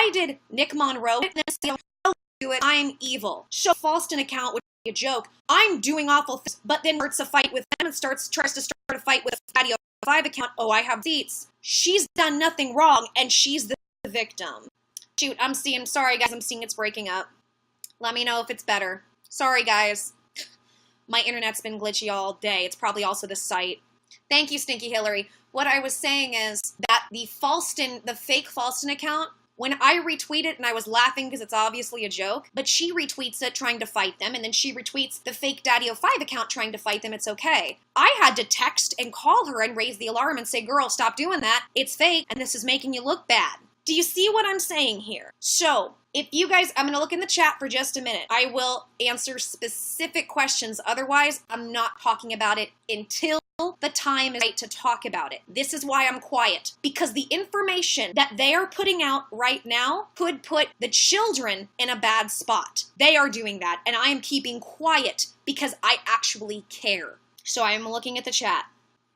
Why did Nick Monroe do it? I'm evil. Show Falston account would be a joke. I'm doing awful things, but then starts a fight with them and tries to start a fight with Daddy 5 account. Oh, I have seats. She's done nothing wrong, and she's the victim. Shoot, sorry guys, I'm seeing it's breaking up. Let me know if it's better. Sorry guys. My internet's been glitchy all day. It's probably also the site. Thank you, Stinky Hillary. What I was saying is that the fake Falston account, when I retweet it, and I was laughing because it's obviously a joke, but she retweets it trying to fight them, and then she retweets the fake Daddy05 account trying to fight them, it's okay. I had to text and call her and raise the alarm and say, girl, stop doing that. It's fake, and this is making you look bad. Do you see what I'm saying here? So, if you guys, I'm going to look in the chat for just a minute. I will answer specific questions. Otherwise, I'm not talking about it until the time is right to talk about it. This is why I'm quiet. Because the information that they are putting out right now could put the children in a bad spot. They are doing that, and I am keeping quiet because I actually care. So I am looking at the chat.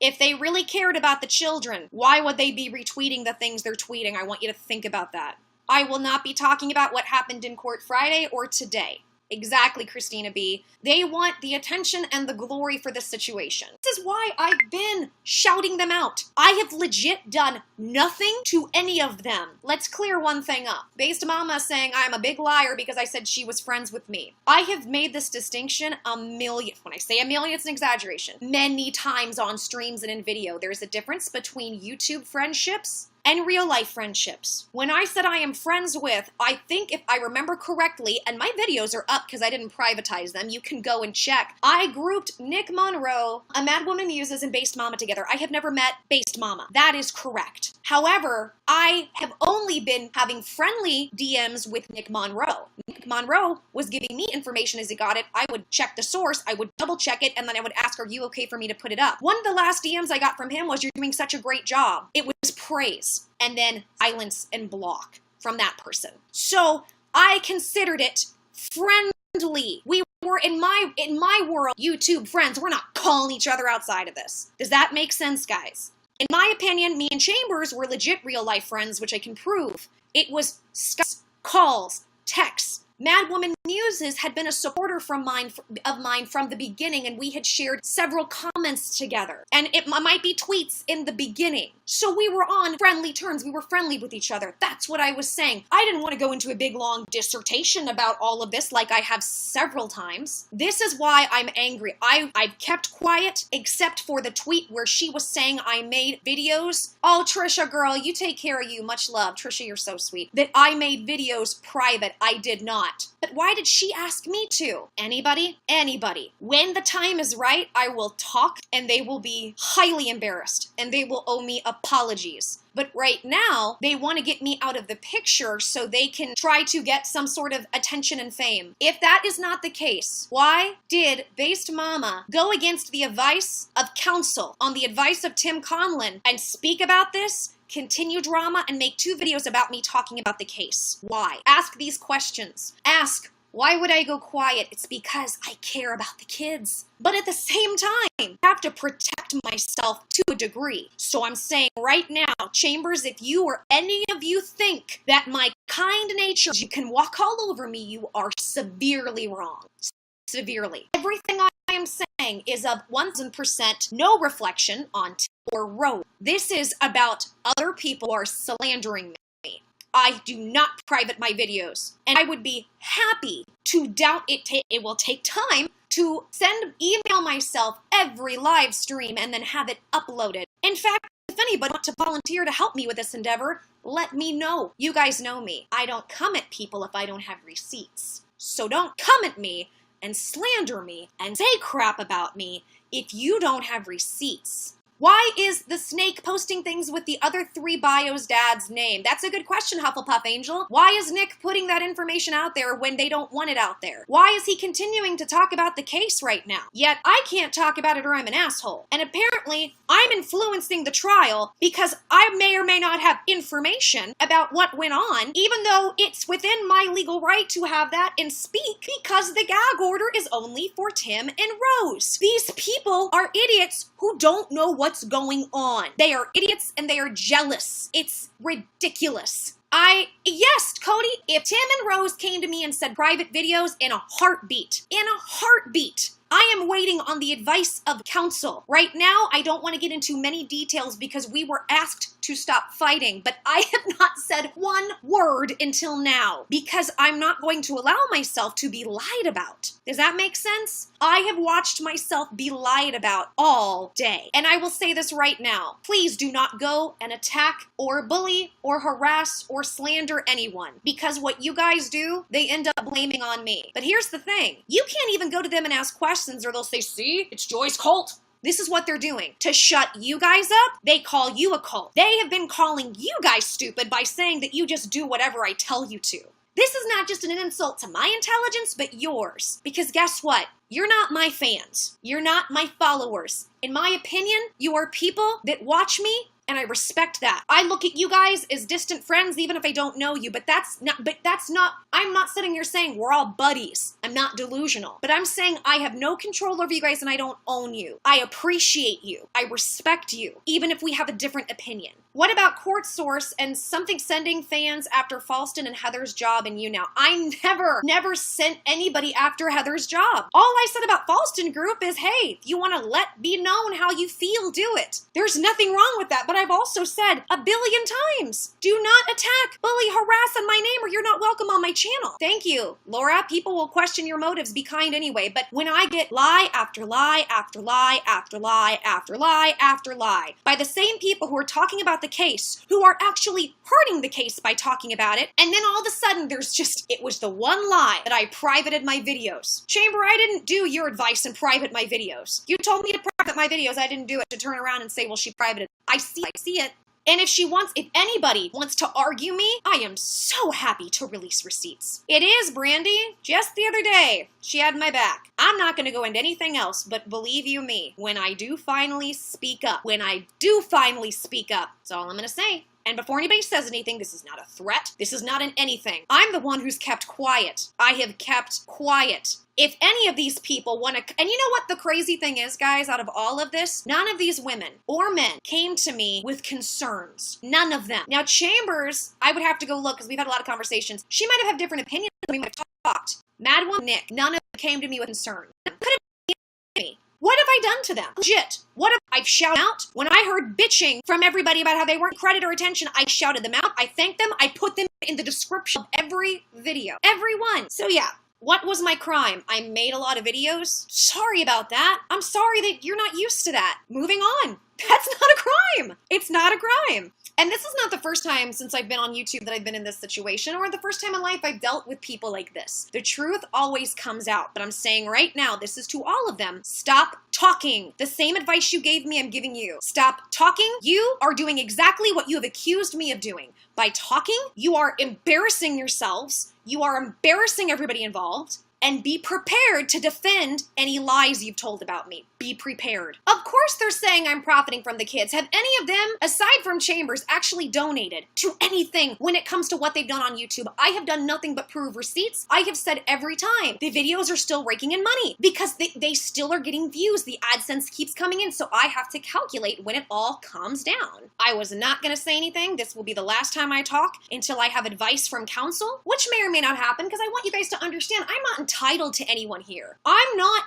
If they really cared about the children, why would they be retweeting the things they're tweeting? I want you to think about that. I will not be talking about what happened in court Friday or today. Exactly, Christina B. They want the attention and the glory for this situation. This is why I've been shouting them out. I have legit done nothing to any of them. Let's clear one thing up. Based Mama saying I'm a big liar because I said she was friends with me. I have made this distinction a million, when I say a million, it's an exaggeration, many times on streams and in video. There's a difference between YouTube friendships and real life friendships. When I said I am friends with, I think if I remember correctly, and my videos are up because I didn't privatize them, you can go and check. I grouped Nick Monroe, A Mad Woman Muses, and Based Mama together. I have never met Based Mama. That is correct. However, I have only been having friendly DMs with Nick Monroe. Nick Monroe was giving me information as he got it. I would check the source, I would double check it, and then I would ask, are you okay for me to put it up? One of the last DMs I got from him was, you're doing such a great job. It was praise, and then silence and block from that person. So I considered it friendly. We were in my world, YouTube friends. We're not calling each other outside of this. Does that make sense, guys? In my opinion, me and Chambers were legit real life friends, which I can prove. It was Skypes, calls, texts. Mad Woman Muses had been a supporter of mine from the beginning, and we had shared several comments together. And it might be tweets in the beginning. So we were on friendly terms. We were friendly with each other. That's what I was saying. I didn't want to go into a big, long dissertation about all of this like I have several times. This is why I'm angry. I've kept quiet, except for the tweet where she was saying I made videos. Oh, Trisha, girl, you take care of you. Much love. Trisha, you're so sweet. That I made videos private. I did not. But why did she ask me to? Anybody? Anybody. When the time is right, I will talk, and they will be highly embarrassed, and they will owe me apologies. But right now, they want to get me out of the picture so they can try to get some sort of attention and fame. If that is not the case, why did Based Mama go against the advice of counsel on the advice of Tim Conlon and speak about this, continue drama, and make 2 videos about me talking about the case? Why? Ask these questions. Ask, why would I go quiet? It's because I care about the kids. But at the same time, I have to protect myself to a degree. So I'm saying right now, Chambers, if you or any of you think that my kind nature, you can walk all over me, you are severely wrong. Severely. Everything I am saying is of 1000% no reflection on Tim or Rose. This is about other people who are slandering me. I do not private my videos, and I would be happy to doubt it. It will take time to email myself every live stream and then have it uploaded. In fact, if anybody wants to volunteer to help me with this endeavor, let me know. You guys know me. I don't come at people if I don't have receipts. So don't come at me and slander me and say crap about me if you don't have receipts. Why is the snake posting things with the other 3 bios' dad's name? That's a good question, Hufflepuff Angel. Why is Nick putting that information out there when they don't want it out there? Why is he continuing to talk about the case right now? Yet I can't talk about it or I'm an asshole. And apparently I'm influencing the trial because I may or may not have information about what went on, even though it's within my legal right to have that and speak, because the gag order is only for Tim and Rose. These people are idiots who don't know what's going on. They are idiots and they are jealous. It's ridiculous. Yes, Cody, if Tim and Rose came to me and said private videos, in a heartbeat, I am waiting on the advice of counsel. Right now, I don't want to get into many details because we were asked to stop fighting, but I have not said one word until now because I'm not going to allow myself to be lied about. Does that make sense? I have watched myself be lied about all day. And I will say this right now. Please do not go and attack or bully or harass or slander anyone because what you guys do, they end up blaming on me. But here's the thing. You can't even go to them and ask questions or they'll say, see, it's Joy's cult. This is what they're doing. To shut you guys up, they call you a cult. They have been calling you guys stupid by saying that you just do whatever I tell you to. This is not just an insult to my intelligence, but yours. Because guess what? You're not my fans. You're not my followers. In my opinion, you are people that watch me, and I respect that. I look at you guys as distant friends even if I don't know you, I'm not sitting here saying we're all buddies. I'm not delusional. But I'm saying I have no control over you guys and I don't own you. I appreciate you. I respect you, even if we have a different opinion. What about Court Source and something sending fans after Falston and Heather's job and YouNow? I never sent anybody after Heather's job. All I said about Falston Group is, hey, if you want to be known how you feel, do it. There's nothing wrong with that, but I've also said a billion times, do not attack, bully, harass on my name or you're not welcome on my channel. Thank you, Laura. People will question your motives. Be kind anyway. But when I get lie after lie after lie after lie after lie after lie by the same people who are talking about the case, who are actually hurting the case by talking about it, and then all of a sudden there's just, it was the one lie that I privated my videos. Chamber, I didn't do your advice and private my videos. You told me to private my videos. I didn't do it to turn around and say, well, she privated. I see it. And if anybody wants to argue me, I am so happy to release receipts. It is, Brandy. Just the other day, she had my back. I'm not going to go into anything else, but believe you me, when I do finally speak up, that's all I'm going to say. And before anybody says anything, this is not a threat. This is not an anything. I'm the one who's kept quiet. I have kept quiet. If any of these people want to, and you know what the crazy thing is, guys, out of all of this, none of these women or men came to me with concerns. None of them. Now, Chambers, I would have to go look because we've had a lot of conversations. She might have had different opinions than we might have talked. Madwoman, Nick, none of them came to me with concern. Could have been me. What have I done to them? Legit. What have I shouted out? When I heard bitching from everybody about how they weren't credit or attention, I shouted them out. I thanked them. I put them in the description of every video. Every one. So yeah. What was my crime? I made a lot of videos. Sorry about that. I'm sorry that you're not used to that. Moving on. That's not a crime. It's not a crime. And this is not the first time since I've been on YouTube that I've been in this situation, or the first time in life I've dealt with people like this. The truth always comes out, but I'm saying right now, this is to all of them, stop talking. The same advice you gave me, I'm giving you. Stop talking. You are doing exactly what you have accused me of doing. By talking, you are embarrassing yourselves, you are embarrassing everybody involved, and be prepared to defend any lies you've told about me. Be prepared. Of course they're saying I'm profiting from the kids. Have any of them, aside from Chambers, actually donated to anything when it comes to what they've done on YouTube? I have done nothing but prove receipts. I have said every time, the videos are still raking in money because they still are getting views. The AdSense keeps coming in, so I have to calculate when it all calms down. I was not gonna say anything. This will be the last time I talk until I have advice from counsel, which may or may not happen because I want you guys to understand I'm not entitled to anyone here. I'm not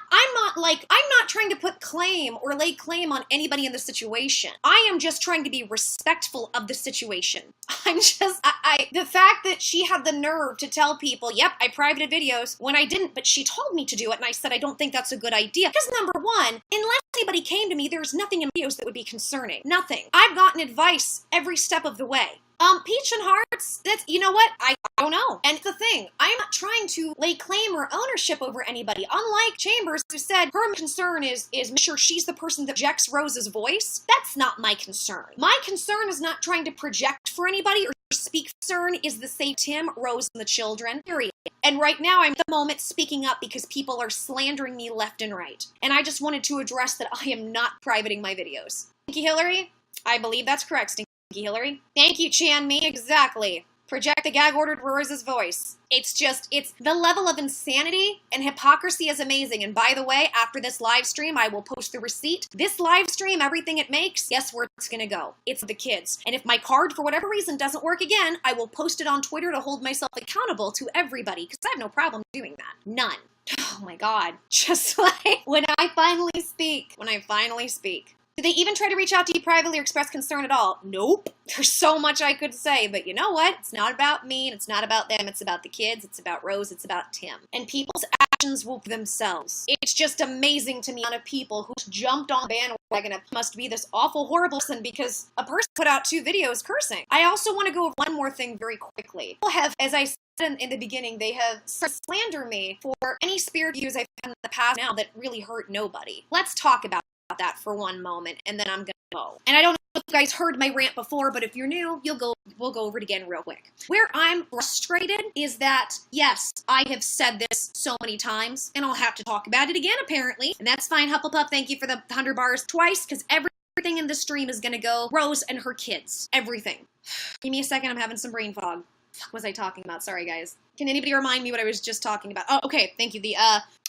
trying to put claim or lay claim on anybody in the situation. I am just trying to be respectful of the situation. The fact that she had the nerve to tell people, yep, I privated videos when I didn't, but she told me to do it, and I said I don't think that's a good idea. Because number one, unless anybody came to me, there's nothing in videos that would be concerning. Nothing. I've gotten advice every step of the way. Peach and Hearts, that's, you know what? I don't know. And the thing, I'm not trying to lay claim or ownership over anybody. Unlike Chambers, who said her concern is make sure she's the person that projects Rose's voice. That's not my concern. My concern is not trying to project for anybody or speak. Concern is the save Tim, Rose, and the children, period. And right now, I'm at the moment speaking up because people are slandering me left and right. And I just wanted to address that I am not privating my videos. Thank you, Hillary. I believe that's correct, Stinky Hillary. Thank you, Chan Me. Exactly. Project the gag order to Rose's voice. It's the level of insanity and hypocrisy is amazing. And by the way, after this live stream, I will post the receipt. This live stream, everything it makes, guess where it's gonna go? It's the kids. And if my card, for whatever reason, doesn't work again, I will post it on Twitter to hold myself accountable to everybody, because I have no problem doing that. None. Oh my God. Just like when I finally speak. Did they even try to reach out to you privately or express concern at all? Nope. There's so much I could say, but you know what? It's not about me, and it's not about them. It's about the kids. It's about Rose. It's about Tim. And people's actions will themselves. It's just amazing to me on a people who jumped on the bandwagon of must be this awful, horrible person because a person put out 2 videos cursing. I also want to go over one more thing very quickly. People have, as I said in the beginning, they have slandered me for any spirit views I've had in the past now that really hurt nobody. Let's talk about that for one moment, and then I'm gonna go. And I don't know if you guys heard my rant before, but if you're new, we'll go over it again real quick. Where I'm frustrated is that, yes, I have said this so many times, and I'll have to talk about it again, apparently. And that's fine, Hufflepuff, thank you for the 100 bars twice, because everything in this stream is gonna go Rose and her kids. Everything. Give me a second, I'm having some brain fog. What was I talking about? Sorry, guys. Can anybody remind me what I was just talking about? Oh, okay, thank you.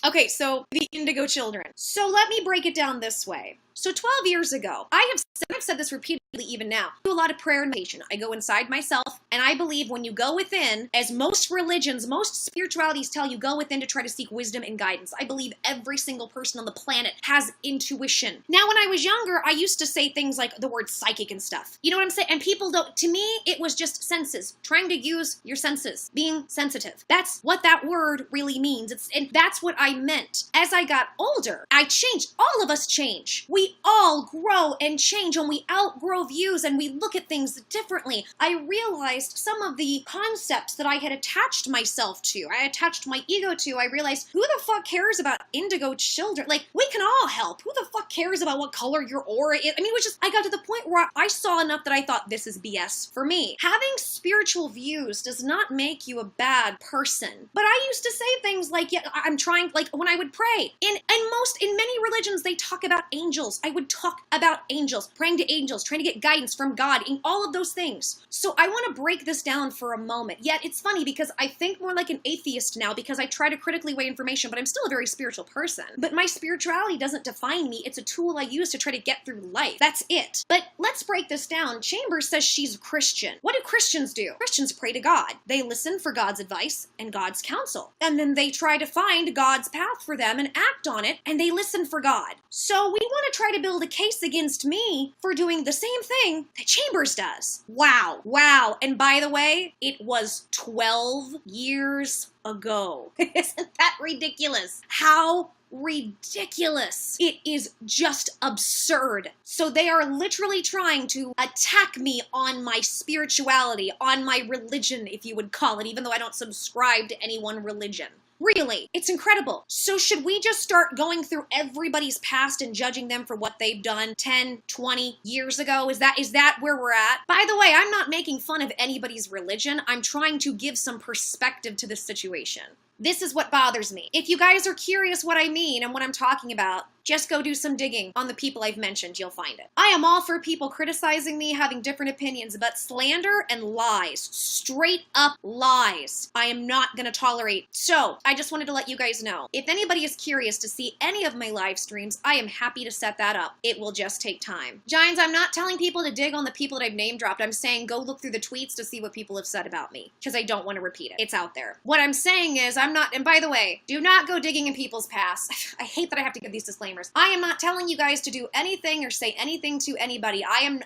Okay, so the Indigo Children. So let me break it down this way. So 12 years ago, I've said this repeatedly even now, I do a lot of prayer and meditation. I go inside myself, and I believe when you go within, as most religions, most spiritualities tell you, go within to try to seek wisdom and guidance. I believe every single person on the planet has intuition. Now, when I was younger, I used to say things like the word psychic and stuff. You know what I'm saying? And people don't, to me, it was just senses, trying to use your senses, being sensitive. That's what that word really means. And that's what I meant. As I got older, I changed. All of us change. We all grow and change, and we outgrow views, and we look at things differently. I realized some of the concepts that I had attached myself to, I attached my ego to, I realized, who the fuck cares about indigo children? Like, we can all help. Who the fuck cares about what color your aura is? I mean, it was just, I got to the point where I saw enough that I thought, this is BS for me. Having spiritual views does not make you a bad person. But I used to say things like, yeah, I'm trying, like when I would pray. In many religions, they talk about angels. I would talk about angels, praying to angels, trying to get guidance from God, in all of those things. So I want to break this down for a moment. Yet it's funny because I think more like an atheist now because I try to critically weigh information, but I'm still a very spiritual person. But my spirituality doesn't define me. It's a tool I use to try to get through life. That's it. But let's break this down. Chambers says she's a Christian. What do Christians do? Christians pray to God. They listen for God's advice and God's counsel. And then they try to find God's path for them and act on it, and they listen for God. So we want to try to build a case against me for doing the same thing that Chambers does. Wow. Wow. And by the way, it was 12 years ago. Isn't that ridiculous? How ridiculous. It is just absurd. So they are literally trying to attack me on my spirituality, on my religion, if you would call it, even though I don't subscribe to any one religion. Really, it's incredible. So should we just start going through everybody's past and judging them for what they've done 10, 20 years ago? Is that where we're at? By the way, I'm not making fun of anybody's religion. I'm trying to give some perspective to this situation. This is what bothers me. If you guys are curious what I mean and what I'm talking about, just go do some digging on the people I've mentioned. You'll find it. I am all for people criticizing me, having different opinions, but slander and lies, straight up lies, I am not going to tolerate. So I just wanted to let you guys know, if anybody is curious to see any of my live streams, I am happy to set that up. It will just take time. Giants, I'm not telling people to dig on the people that I've name dropped. I'm saying go look through the tweets to see what people have said about me, because I don't want to repeat it. It's out there. What I'm saying is I'm not, and by the way, do not go digging in people's past. I hate that I have to give these disclaimers. I am not telling you guys to do anything or say anything to anybody.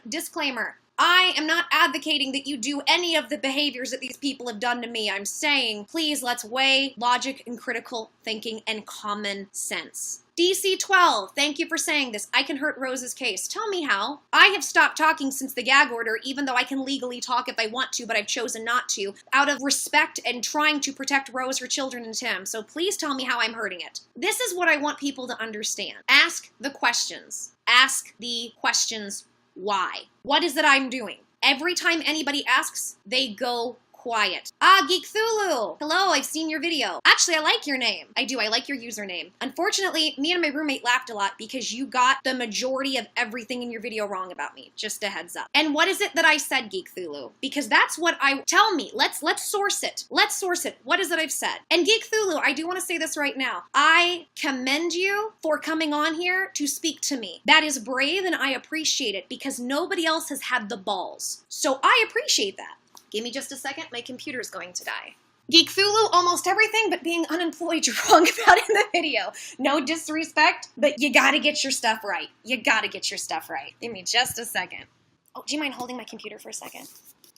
Disclaimer. I am not advocating that you do any of the behaviors that these people have done to me. I'm saying, please, let's weigh logic and critical thinking and common sense. DC12, thank you for saying this. I can hurt Rose's case. Tell me how. I have stopped talking since the gag order, even though I can legally talk if I want to, but I've chosen not to, out of respect and trying to protect Rose, her children, and Tim. So please tell me how I'm hurting it. This is what I want people to understand. Ask the questions. Ask the questions why. What is it I'm doing? Every time anybody asks, they go quiet. Ah, Geek Thulu. Hello, I've seen your video. Actually, I like your name. I do, I like your username. Unfortunately, me and my roommate laughed a lot because you got the majority of everything in your video wrong about me. Just a heads up. And what is it that I said, Geek Thulu? Because that's what tell me. Let's source it. Let's source it. What is it I've said? And Geek Thulu, I do want to say this right now. I commend you for coming on here to speak to me. That is brave and I appreciate it because nobody else has had the balls. So I appreciate that. Give me just a second. My computer's going to die. Geek Thulu, almost everything but being unemployed you're wrong about in the video. No disrespect, but you gotta get your stuff right. You gotta get your stuff right. Give me just a second. Oh, do you mind holding my computer for a second?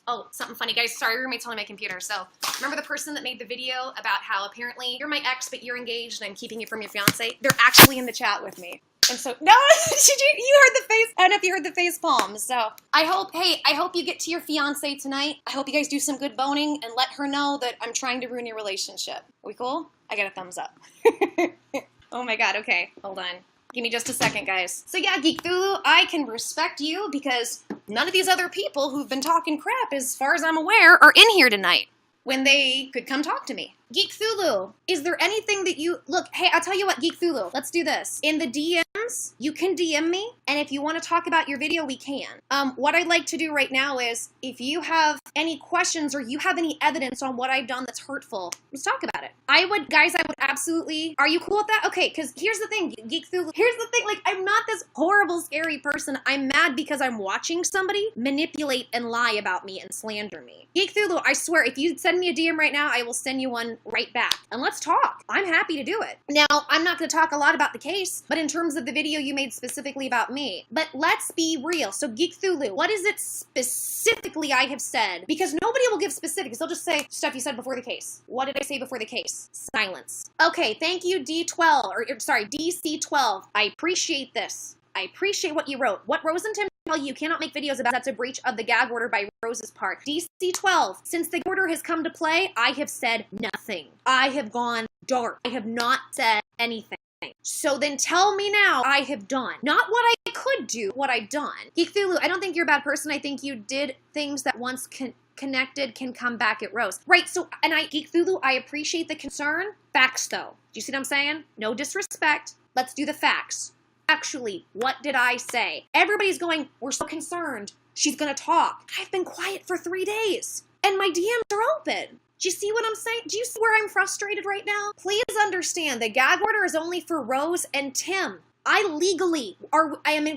Oh, something funny, guys. Sorry, roommate's holding my computer. So, remember the person that made the video about how apparently you're my ex, but you're engaged and I'm keeping you from your fiance? They're actually in the chat with me. And so, no, you heard the face. I don't know if you heard the face palm. So, I hope you get to your fiance tonight. I hope you guys do some good boning and let her know that I'm trying to ruin your relationship. Are we cool? I got a thumbs up. Oh my God, okay, hold on. Give me just a second, guys. So yeah, Geek Thulu, I can respect you because none of these other people who've been talking crap, as far as I'm aware, are in here tonight when they could come talk to me. Geek Thulu, is there anything that you... Look, hey, I'll tell you what, Geek Thulu, let's do this. In the DMs, you can DM me, and if you want to talk about your video, we can. What I'd like to do right now is, if you have any questions or you have any evidence on what I've done that's hurtful, let's talk about it. I would absolutely... Are you cool with that? Okay, because here's the thing, Geek Thulu, here's the thing, like, I'm not this horrible, scary person. I'm mad because I'm watching somebody manipulate and lie about me and slander me. Geek Thulu, I swear, if you send me a DM right now, I will send you one right back. And let's talk. I'm happy to do it. Now, I'm not going to talk a lot about the case, but in terms of the video you made specifically about me. But let's be real. So, Geek Thulu, what is it specifically I have said? Because nobody will give specifics. They'll just say stuff you said before the case. What did I say before the case? Silence. Okay, thank you, DC12. I appreciate this. I appreciate what you wrote. What Rose and Tim tell you cannot make videos about, that's a breach of the gag order by Rose's part. DC12, since the order has come to play, I have said nothing. I have gone dark. I have not said anything. So then tell me now I have done. Not what I could do, what I've done. Geek Thulu, I don't think you're a bad person. I think you did things that once connected can come back at Rose. Right, so, and Geek Thulu, I appreciate the concern. Facts, though. Do you see what I'm saying? No disrespect. Let's do the facts. Actually, what did I say? Everybody's going, we're so concerned. She's gonna talk. I've been quiet for 3 days, and my DMs are open. Do you see what I'm saying? Do you see where I'm frustrated right now? Please understand, the gag order is only for Rose and Tim. I am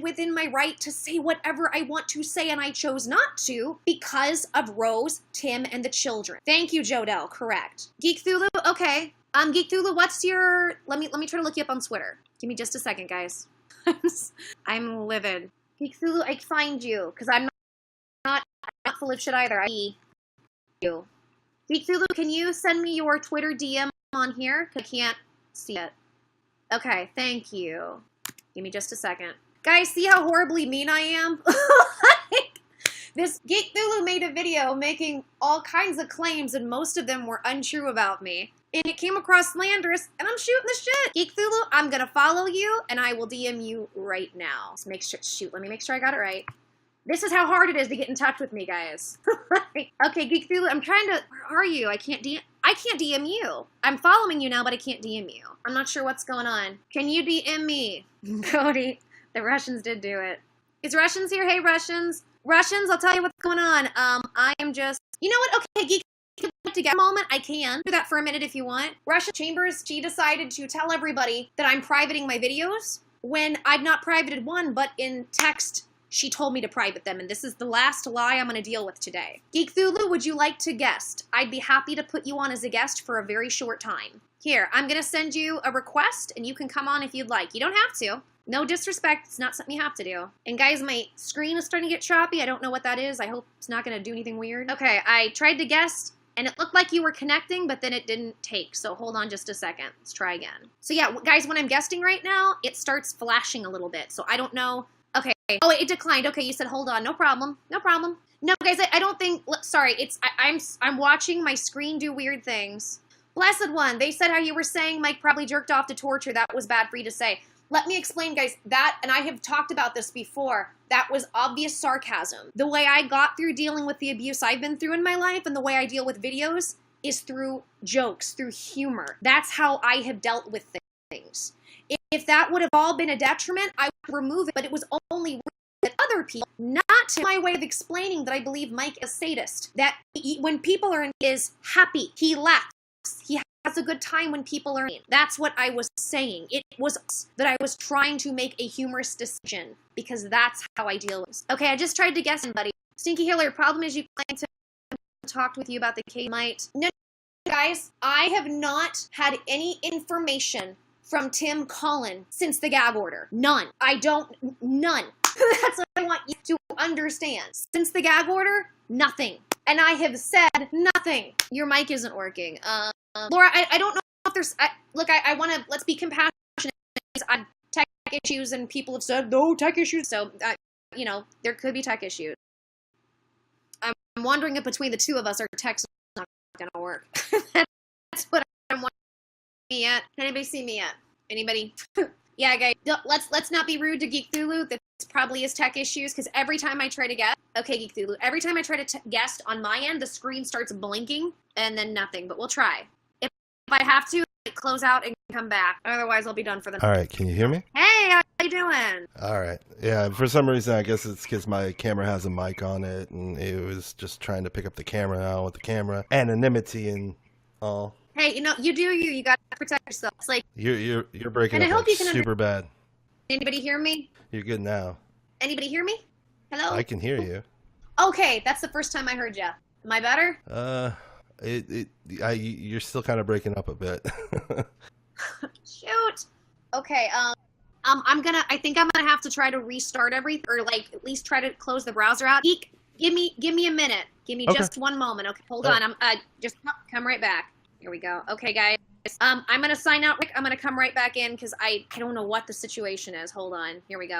within my right to say whatever I want to say, and I chose not to because of Rose, Tim, and the children. Thank you, Jodell. Correct. Geek Thulu, okay. Geek Thulu, what's your... Let me try to look you up on Twitter. Give me just a second, guys. I'm livid. Geek Thulu, I find you, because I'm not full of shit either. I see you. Geek Thulu, can you send me your Twitter DM on here? I can't see it. Okay, thank you. Give me just a second. Guys, see how horribly mean I am? This Geek Thulu made a video making all kinds of claims, and most of them were untrue about me. And it came across slanderous, and I'm shooting the shit. Geek Thulu, I'm gonna follow you, and I will DM you right now. Let's make sure, let me make sure I got it right. This is how hard it is to get in touch with me, guys. Okay, Geek Thulu, I'm trying to, where are you? I can't DM you. I'm following you now, but I can't DM you. I'm not sure what's going on. Can you DM me? Cody, the Russians did do it. Is Russians here? Hey, Russians. Russians, I'll tell you what's going on. I am just, you know what? Okay, Geek, to get a moment, I can do that for a minute if you want. Russian Chambers, she decided to tell everybody that I'm privating my videos when I've not privated one, but in text, she told me to private them, and this is the last lie I'm going to deal with today. Geek Thulu, would you like to guest? I'd be happy to put you on as a guest for a very short time. Here, I'm going to send you a request, and you can come on if you'd like. You don't have to. No disrespect, it's not something you have to do. And guys, my screen is starting to get choppy. I don't know what that is. I hope it's not going to do anything weird. Okay, I tried to guest, and it looked like you were connecting, but then it didn't take. So hold on just a second. Let's try again. So yeah, guys, when I'm guesting right now, it starts flashing a little bit. So I don't know. Okay. Oh, it declined. Okay, you said hold on. No problem. No problem. No, guys, I don't think... Sorry, I'm watching my screen do weird things. Blessed one, they said how you were saying Mike probably jerked off to torture. That was bad for you to say. Let me explain, guys. That, and I have talked about this before, that was obvious sarcasm. The way I got through dealing with the abuse I've been through in my life and the way I deal with videos is through jokes, through humor. That's how I have dealt with things. If that would have all been a detriment, I would remove it, but it was only that other people, not my way of explaining that I believe Mike is a sadist. That when people are in, is happy, he laughs, he has a good time when people are in. That's what I was saying. It was that I was trying to make a humorous decision because that's how I deal with it. Okay, I just tried to guess, buddy. Stinky Hiller, problem is you claim to talked with you about the case. No, guys, I have not had any information from Tim Conlon since the gag order. None. None. That's what I want you to understand. Since the gag order, nothing. And I have said nothing. Your mic isn't working. Laura, I don't know if there's... Look, I want to... Let's be compassionate. I have tech issues, and people have said, no tech issues. So, you know, there could be tech issues. I'm wondering if between the two of us, our tech's not going to work. That's what I'm wondering. Me yet? Can anybody see me yet? Anybody? Yeah, guys, let's not be rude to Geek Thulu. This probably is tech issues, because every time I try to guess, okay, Geek Thulu, every time I try to guess on my end, the screen starts blinking, and then nothing, but we'll try. If I have to, close out and come back. Otherwise, I'll be done for the night. All right, can you hear me? Hey, how you doing? All right. Yeah, for some reason, I guess it's because my camera has a mic on it, and it was just trying to pick up the camera now with the camera. Anonymity and all. Hey, you know, you do you. You got to protect yourself. It's like... You're breaking and up I hope you can super bad. Anybody hear me? You're good now. Anybody hear me? Hello? I can hear you. Okay, that's the first time I heard you. Am I better? You're still kind of breaking up a bit. Shoot. Okay, I think I'm gonna have to try to restart everything, or like at least try to close the browser out. Give me a minute. Give me just one moment. Okay, hold on. I'm just come right back. Here we go. Okay, guys. I'm gonna sign out. I'm gonna come right back in because I don't know what the situation is. Hold on. Here we go.